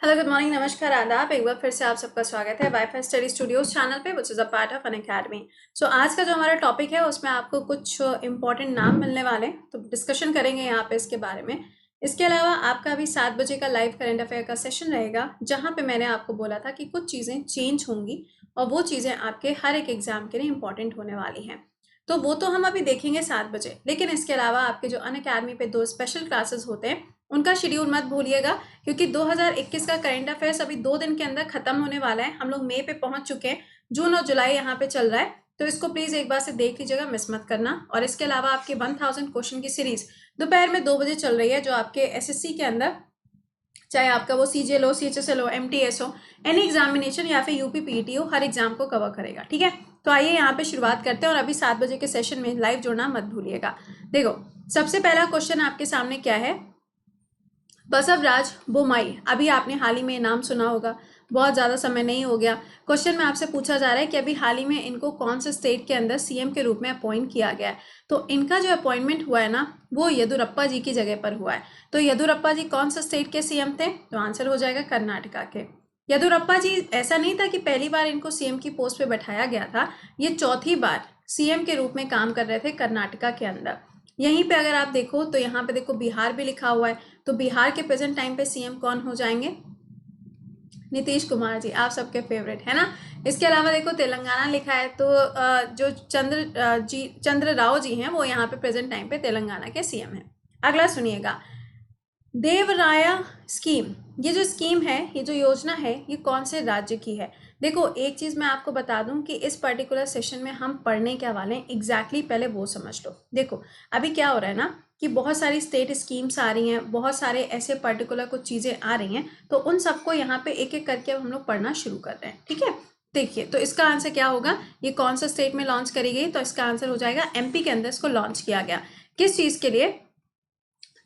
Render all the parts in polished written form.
Hello, good morning, नमस्कार, आदाब। एक बार फिर से आप सबका स्वागत है वाईफाई स्टडी स्टूडियोज चैनल पे, which is a part of Unacademy. So आज का जो हमारा टॉपिक है उसमें आपको कुछ इंपॉर्टेंट नाम मिलने वाले हैं, तो डिस्कशन करेंगे यहाँ पे इसके बारे में। इसके अलावा आपका अभी 7 बजे का लाइव करंट अफेयर का सेशन रहेगा, जहाँ पे मैंने आपको बोला था कि कुछ चीज़ें चेंज होंगी और वो चीज़ें आपके हर एक एग्जाम के लिए इंपॉर्टेंट होने वाली हैं। तो वो तो हम अभी देखेंगे 7 बजे, लेकिन इसके अलावा आपके जो अन अकेडमी पे 2 स्पेशल क्लासेस होते हैं उनका शेड्यूल मत भूलिएगा, क्योंकि 2021 का करंट अफेयर्स अभी 2 दिन के अंदर खत्म होने वाला है। हम लोग मई पे पहुंच चुके हैं, जून और जुलाई यहाँ पे चल रहा है, तो इसको प्लीज एक बार से देख लीजिएगा, मिस मत करना। और इसके अलावा आपकी 1000 क्वेश्चन की सीरीज दोपहर में 2 बजे चल रही है, जो आपके एसएससी के अंदर, चाहे आपका वो सीजीएल हो, सीएचएसएल हो, एमटीएस हो, एनी एग्जामिनेशन या फिर यूपी पीईटी हो, हर एग्जाम को कवर करेगा। ठीक है, तो आइए यहाँ पे शुरुआत करते हैं और अभी 7 बजे के सेशन में लाइव जुड़ना मत भूलिएगा। देखो, सबसे पहला क्वेश्चन आपके सामने क्या है। बसवराज बोम्मई, अभी आपने हाल ही में नाम सुना होगा, बहुत ज़्यादा समय नहीं हो गया। क्वेश्चन में आपसे पूछा जा रहा है कि अभी हाल ही में इनको कौन से स्टेट के अंदर सीएम के रूप में अपॉइंट किया गया है। तो इनका जो अपॉइंटमेंट हुआ है ना, वो येदुरप्पा जी की जगह पर हुआ है। तो येदुरप्पा जी कौन से स्टेट के सीएम थे? तो आंसर हो जाएगा कर्नाटका के। येदुरप्पा जी, ऐसा नहीं था कि पहली बार इनको सीएम की पोस्ट पे बैठाया गया था, ये चौथी बार सीएम के रूप में काम कर रहे थे कर्नाटका के अंदर। यहीं पे अगर आप देखो तो यहाँ पे देखो बिहार भी लिखा हुआ है, तो बिहार के प्रेजेंट टाइम पे सीएम कौन हो जाएंगे? नीतीश कुमार जी, आप सबके फेवरेट है ना। इसके अलावा देखो तेलंगाना लिखा है, तो जो चंद्र राव जी हैं वो यहाँ पे प्रेजेंट टाइम पे तेलंगाना के सीएम हैं। अगला सुनिएगा, देवराया स्कीम, ये जो स्कीम है, ये जो योजना है, ये कौन से राज्य की है? देखो, एक चीज मैं आपको बता दूं कि इस पर्टिकुलर सेशन में हम पढ़ने क्या वाले हैं एग्जैक्टली, पहले वो समझ लो। देखो, अभी क्या हो रहा है ना कि बहुत सारी स्टेट स्कीम्स आ रही हैं, बहुत सारे ऐसे पर्टिकुलर कुछ चीजें आ रही हैं, तो उन सबको यहाँ पे एक एक करके अब हम लोग पढ़ना शुरू कर रहे हैं। ठीक है, देखिए, तो इसका आंसर क्या होगा, ये कौन सा स्टेट में लॉन्च करी गई? तो इसका आंसर हो जाएगा एमपी के अंदर इसको लॉन्च किया गया। किस चीज के लिए?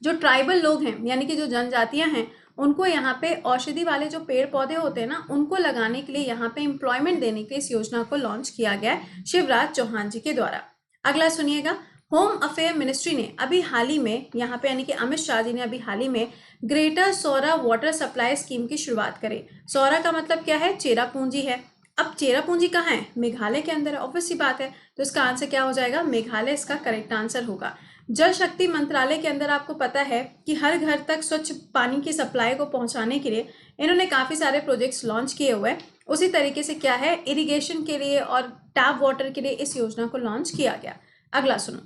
जो ट्राइबल लोग हैं, यानी कि जो जनजातियां हैं, उनको यहाँ पे औषधि वाले जो पेड़ पौधे होते हैं ना, उनको लगाने के लिए यहाँ पे एम्प्लॉयमेंट देने के लिए इस योजना को लॉन्च किया गया है शिवराज चौहान जी के द्वारा। अगला सुनिएगा, होम अफेयर मिनिस्ट्री ने अभी हाल ही में यहाँ पे, यानी कि अमित शाह जी ने अभी हाल ही में ग्रेटर सौरा वाटर सप्लाई स्कीम की शुरुआत करी। सौरा का मतलब क्या है? चेरापूंजी है। अब चेरापूंजी कहाँ है? मेघालय के अंदर है, ऑब्वियस सी बात है। तो इसका आंसर क्या हो जाएगा? मेघालय इसका करेक्ट आंसर होगा। जल शक्ति मंत्रालय के अंदर आपको पता है कि हर घर तक स्वच्छ पानी की सप्लाई को पहुंचाने के लिए इन्होंने काफी सारे प्रोजेक्ट्स लॉन्च किए हुए हैं। उसी तरीके से क्या है, इरिगेशन के लिए और टैप वाटर के लिए इस योजना को लॉन्च किया गया। अगला सुनो,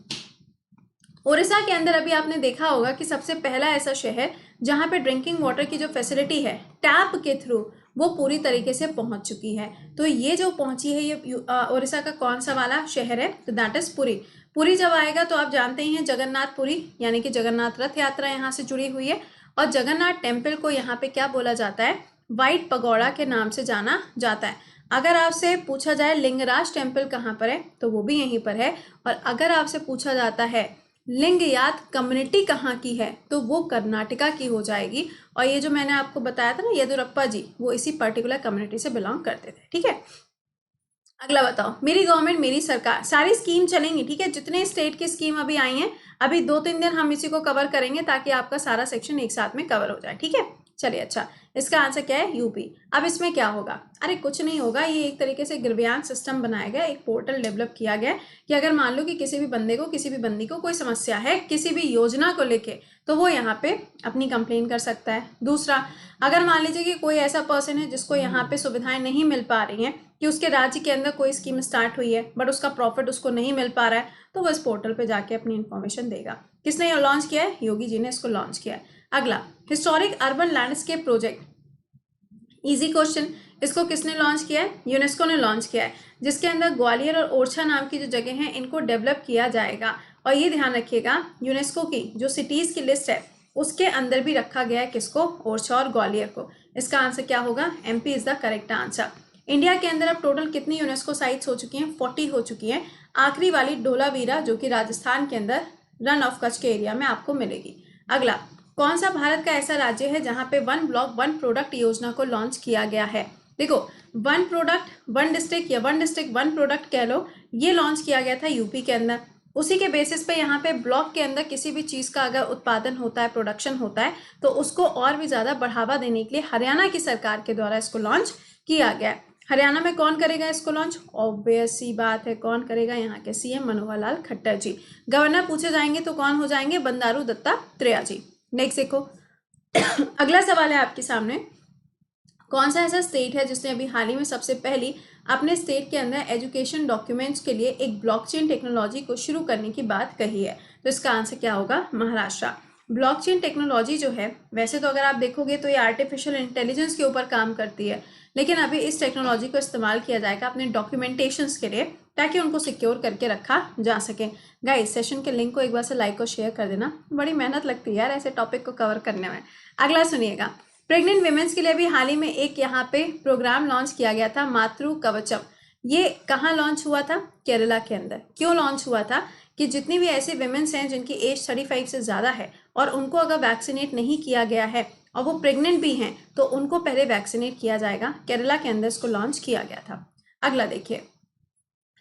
ओडिशा के अंदर अभी आपने देखा होगा कि सबसे पहला ऐसा शहर जहां पे ड्रिंकिंग वाटर की जो फैसिलिटी है टैप के थ्रू, वो पूरी तरीके से पहुंच चुकी है। तो ये जो पहुंची है, ये ओडिशा का कौन सा वाला शहर है? तो दैट इज पुरी। पुरी जब आएगा तो आप जानते ही हैं जगन्नाथ पुरी, यानी कि जगन्नाथ रथ यात्रा यहाँ से जुड़ी हुई है। और जगन्नाथ टेम्पल को यहाँ पे क्या बोला जाता है? व्हाइट पगोड़ा के नाम से जाना जाता है। अगर आपसे पूछा जाए लिंगराज टेम्पल कहाँ पर है, तो वो भी यहीं पर है। और अगर आपसे पूछा जाता है लिंगयात कम्युनिटी कहाँ की है, तो वो कर्नाटका की हो जाएगी। और ये जो मैंने आपको बताया था ना, येदुरप्पा जी, वो इसी पर्टिकुलर कम्युनिटी से बिलोंग करते थे। ठीक है, अगला बताओ, मेरी गवर्नमेंट मेरी सरकार, सारी स्कीम चलेंगी। ठीक है, जितने स्टेट की स्कीम अभी आई हैं, अभी 2-3 दिन हम इसी को कवर करेंगे ताकि आपका सारा सेक्शन एक साथ में कवर हो जाए। ठीक है, चलिए, अच्छा, इसका आंसर क्या है? यूपी। अब इसमें क्या होगा? अरे कुछ नहीं होगा, ये एक तरीके से गिरव्यांग सिस्टम बनाया गया, एक पोर्टल डेवलप किया गया कि अगर मान लो कि किसी भी बंदे को, किसी भी बंदी को कोई समस्या है किसी भी योजना को लेके, तो वो यहाँ पे अपनी कंप्लेन कर सकता है। दूसरा, अगर मान लीजिए कि कोई ऐसा पर्सन है जिसको यहाँ पे सुविधाएं नहीं मिल पा रही हैं, कि उसके राज्य के अंदर कोई स्कीम स्टार्ट हुई है बट उसका प्रॉफिट उसको नहीं मिल पा रहा है, तो वो इस पोर्टल पे जाके अपनी इंफॉर्मेशन देगा। किसने लॉन्च किया है? योगी जी ने इसको लॉन्च किया है। अगला, historic urban landscape project, easy question, इसको किसने लॉन्च किया है? यूनेस्को ने लॉन्च किया है, जिसके अंदर ग्वालियर और ओरछा नाम की जो जगह हैं, इनको डेवलप किया जाएगा। और ये ध्यान रखिएगा, यूनेस्को की जो सिटीज की लिस्ट है उसके अंदर भी रखा गया है किसको? ओरछा और ग्वालियर को। इसका आंसर क्या होगा? MP is the correct answer. India के अंदर अब टोटल कितनी यूनेस्को साइट्स हो चुकी हैं? 40 हो चुकी हैं। आखिरी वाली धोलावीरा, जो कि राजस्थान के अंदर रन ऑफ कच्छ के एरिया में आपको मिलेगी। अगला, कौन सा भारत का ऐसा राज्य है जहां पे वन ब्लॉक वन प्रोडक्ट योजना को लॉन्च किया गया है? देखो, वन प्रोडक्ट वन डिस्ट्रिक्ट या वन डिस्ट्रिक्ट वन प्रोडक्ट कह लो, ये लॉन्च किया गया था यूपी के अंदर। उसी के बेसिस पे यहाँ पे ब्लॉक के अंदर किसी भी चीज़ का अगर उत्पादन होता है, प्रोडक्शन होता है, तो उसको और भी ज़्यादा बढ़ावा देने के लिए हरियाणा की सरकार के द्वारा इसको लॉन्च किया गया है। हरियाणा में कौन करेगा इसको लॉन्च? ऑब्वियस सी बात है, कौन करेगा? यहाँ के सीएम मनोहर लाल खट्टर जी। गवर्नर पूछे जाएंगे तो कौन हो जाएंगे? बंडारू दत्तात्रेय जी। नेक्स्ट देखो, अगला सवाल है आपके सामने, कौन सा ऐसा स्टेट है जिसने अभी हाल ही में सबसे पहली अपने स्टेट के अंदर एजुकेशन डॉक्यूमेंट्स के लिए एक ब्लॉकचेन टेक्नोलॉजी को शुरू करने की बात कही है? तो इसका आंसर क्या होगा? महाराष्ट्र। ब्लॉकचेन टेक्नोलॉजी जो है, वैसे तो अगर आप देखोगे तो ये आर्टिफिशियल इंटेलिजेंस के ऊपर काम करती है, लेकिन अभी इस टेक्नोलॉजी को इस्तेमाल किया जाएगा अपने डॉक्यूमेंटेशंस के लिए, ताकि उनको सिक्योर करके रखा जा सके। गाइस, सेशन के लिंक को एक बार से लाइक और शेयर कर देना, बड़ी मेहनत लगती है यार ऐसे टॉपिक को कवर करने में। अगला सुनिएगा, प्रेग्नेंट वीमेंस के लिए भी हाल ही में एक यहाँ पे प्रोग्राम लॉन्च किया गया था, मातृ कवचम। ये कहाँ लॉन्च हुआ था? केरला के अंदर। क्यों लॉन्च हुआ था? कि जितनी भी ऐसी वीमेंस हैं जिनकी एज 35 से ज़्यादा है और उनको अगर वैक्सीनेट नहीं किया गया है और वो प्रेग्नेंट भी हैं, तो उनको पहले वैक्सीनेट किया जाएगा। केरला के अंदर इसको लॉन्च किया गया था। अगला देखिए,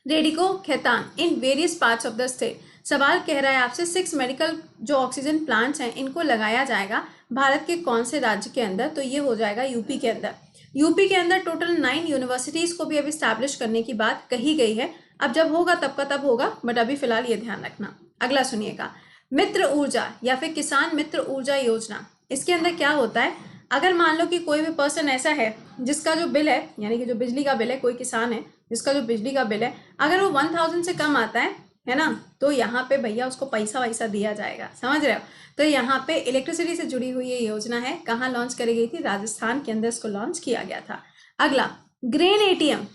Radico Khaitan in various parts of the state. सवाल कह रहा है आपसे 6 मेडिकल जो ऑक्सीजन प्लांट्स हैं इनको लगाया जाएगा भारत के कौन से राज्य के अंदर? तो ये हो जाएगा यूपी के अंदर। यूपी के अंदर टोटल 9 यूनिवर्सिटीज को भी अभी स्टैब्लिश करने की बात कही गई है। अब जब होगा तब का तब होगा, बट अभी फिलहाल ये ध्यान रखना। अगला सुनिएगा, मित्र ऊर्जा या फिर किसान मित्र ऊर्जा योजना, इसके अंदर क्या होता है? अगर मान लो कि कोई भी पर्सन ऐसा है जिसका जो बिल है, यानी कि जो बिजली का बिल है, कोई किसान है जिसका जो बिजली का बिल है अगर वो 1000 से कम आता है ना, तो यहाँ पे भैया उसको पैसा वैसा दिया जाएगा, समझ रहे हो? तो यहाँ पे इलेक्ट्रिसिटी से जुड़ी हुई ये योजना है। कहाँ लॉन्च करी गई थी? राजस्थान के अंदर इसको लॉन्च किया गया था। अगला, ग्रेन एटीएम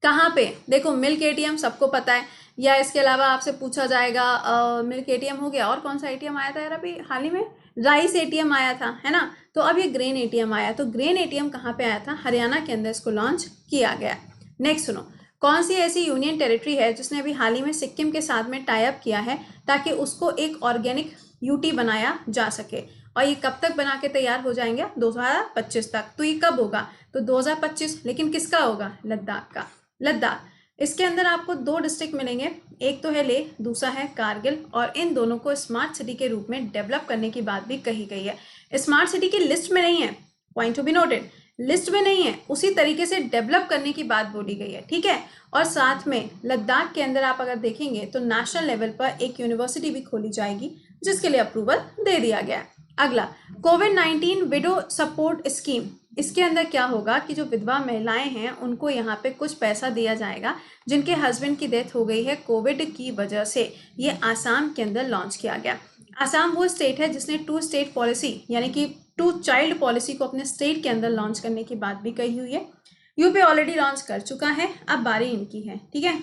कहाँ पे? देखो, मिल्क एटीएम सबको पता है, या इसके अलावा आपसे पूछा जाएगा मिल्क एटीएम हो गया, और कौन सा एटीएम आया था यार अभी हाल ही में? राइस एटीएम आया था, है ना? तो अब ये ग्रेन एटीएम आया, तो ग्रेन एटीएम कहाँ पे आया था? हरियाणा के अंदर इसको लॉन्च किया गया। नेक्स्ट सुनो, कौन सी ऐसी यूनियन टेरिटरी है जिसने अभी हाल ही में सिक्किम के साथ में टाई अप किया है ताकि उसको एक ऑर्गेनिक यूटी बनाया जा सके? और ये कब तक बना के तैयार हो जाएंगे? 2025 तक। तो ये कब होगा? तो 2025, लेकिन किसका होगा? लद्दाख का। लद्दाख, इसके अंदर आपको 2 डिस्ट्रिक्ट मिलेंगे, एक तो है लेह, दूसरा है कारगिल, और इन दोनों को स्मार्ट सिटी के रूप में डेवलप करने की बात भी कही गई है। स्मार्ट सिटी की लिस्ट में नहीं है, point to be noted, list में नहीं है, उसी तरीके से डेवलप करने की बात बोली गई है, ठीक है? और साथ में लद्दाख के अंदर आप अगर देखेंगे तो नेशनल लेवल पर एक यूनिवर्सिटी भी खोली जाएगी जिसके लिए अप्रूवल दे दिया गया है। अगला, कोविड-19 विडो सपोर्ट स्कीम, इसके अंदर क्या होगा कि जो विधवा महिलाएं हैं उनको यहाँ पे कुछ पैसा दिया जाएगा जिनके हस्बैंड की डेथ हो गई है कोविड की वजह से। ये आसाम के अंदर लॉन्च किया गया। आसाम वो स्टेट है जिसने 2 स्टेट पॉलिसी यानी कि 2 चाइल्ड पॉलिसी को अपने स्टेट के अंदर लॉन्च करने की बात भी कही हुई है। यूपी ऑलरेडी लॉन्च कर चुका है, अब बारी इनकी है, ठीक है?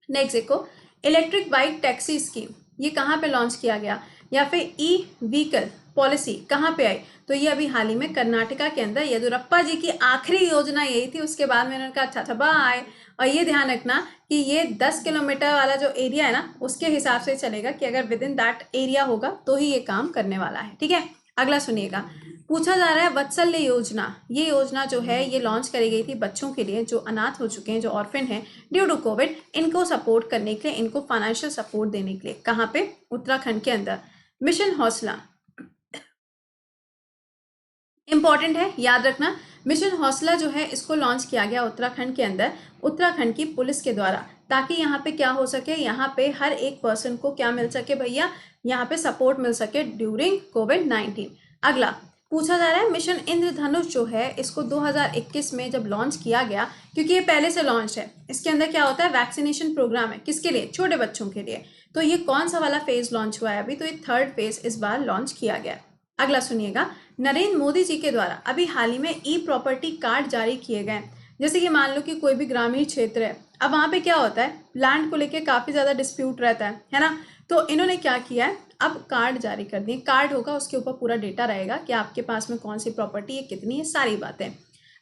नेक्स्ट देखो, इलेक्ट्रिक बाइक टैक्सी स्कीम, ये कहाँ पे लॉन्च किया गया? या फिर ई व्हीकल पॉलिसी कहाँ पे आई? तो ये अभी हाल ही में कर्नाटका के अंदर येदियुरप्पा जी की आखिरी योजना यही थी, उसके बाद में उन्होंने कहा अच्छा बाय। और ये ध्यान रखना कि ये 10 किलोमीटर वाला जो एरिया है ना, उसके हिसाब से चलेगा कि अगर विद इन दैट एरिया होगा तो ही ये काम करने वाला है, ठीक है? अगला सुनिएगा, पूछा जा रहा है वत्सल्य योजना, ये योजना जो है ये लॉन्च करी गई थी बच्चों के लिए जो अनाथ हो चुके हैं, जो ऑर्फन हैं ड्यू टू कोविड, इनको सपोर्ट करने के लिए, इनको फाइनेंशियल सपोर्ट देने के लिए। कहाँ पे? उत्तराखंड के अंदर। मिशन हौसला इंपॉर्टेंट है, याद रखना। मिशन हौसला जो है इसको लॉन्च किया गया उत्तराखंड के अंदर, उत्तराखंड की पुलिस के द्वारा, ताकि यहाँ पे क्या हो सके, यहाँ पे हर एक पर्सन को क्या मिल सके भैया, यहाँ पे सपोर्ट मिल सके ड्यूरिंग कोविड-19। अगला, पूछा जा रहा है मिशन इंद्रधनुष जो है इसको 2021 में जब लॉन्च किया गया, क्योंकि ये पहले से लॉन्च है, इसके अंदर क्या होता है? वैक्सीनेशन प्रोग्राम है, किसके लिए? छोटे बच्चों के लिए। तो ये कौन सा वाला फेज लॉन्च हुआ है अभी? तो ये 3rd फेज इस बार लॉन्च किया गया। अगला सुनिएगा, नरेंद्र मोदी जी के द्वारा अभी हाल ही में ई प्रॉपर्टी कार्ड जारी किए गए। जैसे कि मान लो कि कोई भी ग्रामीण क्षेत्र है, अब वहाँ पे क्या होता है, लैंड को लेके काफ़ी ज़्यादा डिस्प्यूट रहता है ना? तो इन्होंने क्या किया है, अब कार्ड जारी कर दिए। कार्ड होगा, उसके ऊपर पूरा डेटा रहेगा कि आपके पास में कौन सी प्रॉपर्टी है, कितनी है, सारी बातें।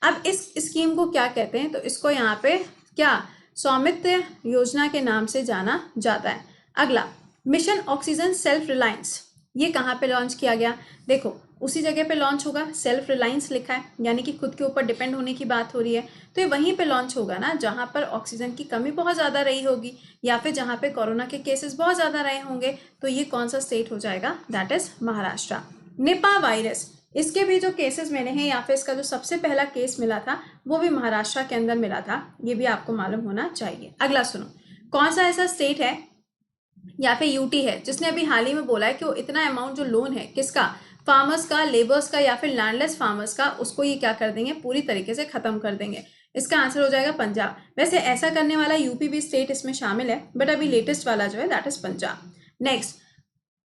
अब इस स्कीम को क्या कहते हैं? तो इसको यहाँ पे क्या, स्वामित्व योजना के नाम से जाना जाता है। अगला, मिशन ऑक्सीजन सेल्फ रिलायंस, ये कहाँ पे लॉन्च किया गया? देखो, उसी जगह पे लॉन्च होगा। सेल्फ रिलायंस लिखा है, यानी कि खुद के ऊपर डिपेंड होने की बात हो रही है, तो ये वहीं पे लॉन्च होगा ना जहाँ पर ऑक्सीजन की कमी बहुत ज़्यादा रही होगी या फिर जहाँ पे कोरोना के केसेस बहुत ज़्यादा रहे होंगे। तो ये कौन सा स्टेट हो जाएगा? That is Maharashtra. Nipah virus, इसके भी जो केसेस मिले हैं या फिर इसका जो सबसे पहला केस मिला था वो भी महाराष्ट्र के अंदर मिला था, ये भी आपको मालूम होना चाहिए। अगला सुनो, कौन सा ऐसा स्टेट है या फिर यूटी है जिसने अभी हाल ही में बोला है कि वो इतना अमाउंट जो लोन है किसका, फार्मर्स का, लेबर्स का या फिर लैंडलेस फार्मर्स का, उसको ये क्या कर देंगे, पूरी तरीके से खत्म कर देंगे। इसका आंसर हो जाएगा पंजाब। वैसे ऐसा करने वाला यूपी भी स्टेट इसमें शामिल है, बट अभी लेटेस्ट वाला जो है that is Punjab. Next,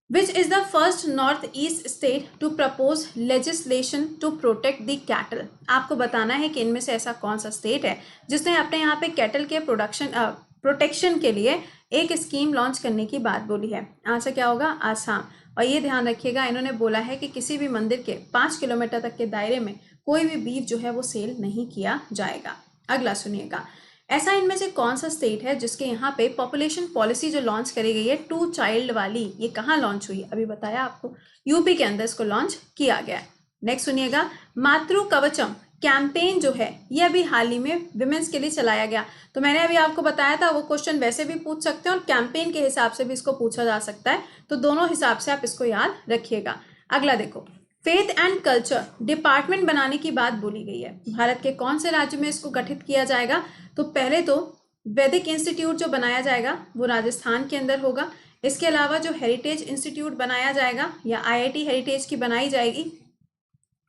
Which is the first northeast state to propose legislation to protect the cattle? आपको बताना है कि इनमें से ऐसा कौन सा स्टेट है जिसने अपने यहाँ पे कैटल के प्रोटेक्शन के लिए एक स्कीम लॉन्च करने की बात बोली है। आंसर क्या होगा? आसाम। और ये ध्यान रखिएगा, इन्होंने बोला है कि किसी भी मंदिर के 5 किलोमीटर तक के दायरे में कोई भी बीफ जो है वो सेल नहीं किया जाएगा। अगला सुनिएगा, ऐसा इनमें से कौन सा स्टेट है जिसके यहाँ पे पॉपुलेशन पॉलिसी जो लॉन्च करी गई है 2 चाइल्ड वाली, ये कहाँ लॉन्च हुई है? अभी बताया आपको, यूपी के अंदर इसको लॉन्च किया गया है। नेक्स्ट सुनिएगा, मातृ कवचम कैंपेन जो है ये अभी हाल ही में विमेंस के लिए चलाया गया। तो मैंने अभी आपको बताया था वो क्वेश्चन वैसे भी पूछ सकते हैं और कैंपेन के हिसाब से भी इसको पूछा जा सकता है, तो दोनों हिसाब से आप इसको याद रखिएगा। अगला देखो, फेथ एंड कल्चर डिपार्टमेंट बनाने की बात बोली गई है। भारत के कौन से राज्य में इसको गठित किया जाएगा? तो पहले तो वैदिक इंस्टीट्यूट जो बनाया जाएगा वो राजस्थान के अंदर होगा। इसके अलावा जो हेरिटेज इंस्टीट्यूट बनाया जाएगा या आईआईटी हेरिटेज की बनाई जाएगी,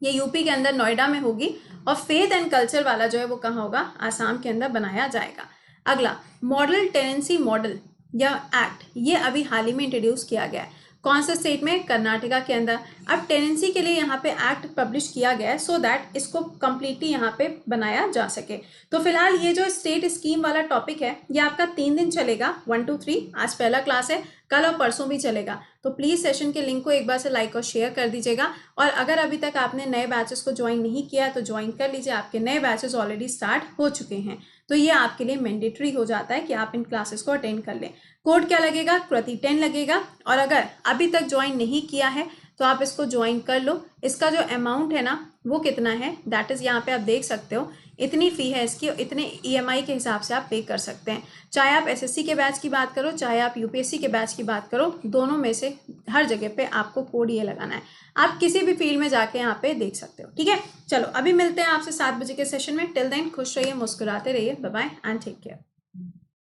ये यूपी के अंदर नोएडा में होगी। और फेथ एंड कल्चर वाला जो है वो कहाँ होगा? आसाम के अंदर बनाया जाएगा। अगला, मॉडल टेनेंसी मॉडल या एक्ट, ये अभी हाल ही में इंट्रोड्यूस किया गया है। कौन से स्टेट में? कर्नाटका के अंदर। अब टेनेंसी के लिए यहाँ पे एक्ट पब्लिश किया गया है सो दैट इसको कंप्लीटली यहाँ पे बनाया जा सके। तो फिलहाल ये जो स्टेट स्कीम वाला टॉपिक है ये आपका 3 दिन चलेगा, 1 2 3। आज पहला क्लास है, कल और परसों भी चलेगा। तो प्लीज़ सेशन के लिंक को एक बार से लाइक और शेयर कर दीजिएगा। और अगर अभी तक आपने नए बैचेस को ज्वाइन नहीं किया तो ज्वाइन कर लीजिए, आपके नए बैचेस ऑलरेडी स्टार्ट हो चुके हैं। तो ये आपके लिए मैंडेटरी हो जाता है कि आप इन क्लासेस को अटेंड कर लें। कोड क्या लगेगा? कृति 10 लगेगा। और अगर अभी तक ज्वाइन नहीं किया है तो आप इसको ज्वाइन कर लो। इसका जो अमाउंट है ना वो कितना है, दैट इज़ यहाँ पे आप देख सकते हो, इतनी फ़ी है इसकी, इतने ईएमआई के हिसाब से आप पे कर सकते हैं। चाहे आप एसएससी के बैच की बात करो, चाहे आप यूपीएससी के बैच की बात करो, दोनों में से हर जगह पे आपको कोड ये लगाना है। आप किसी भी फील्ड में जाके यहाँ पे देख सकते हो। ठीक है, चलो अभी मिलते हैं आपसे 7 बजे के सेशन में। टिल देन खुश रहिए, मुस्कुराते रहिए। Bye bye and take care.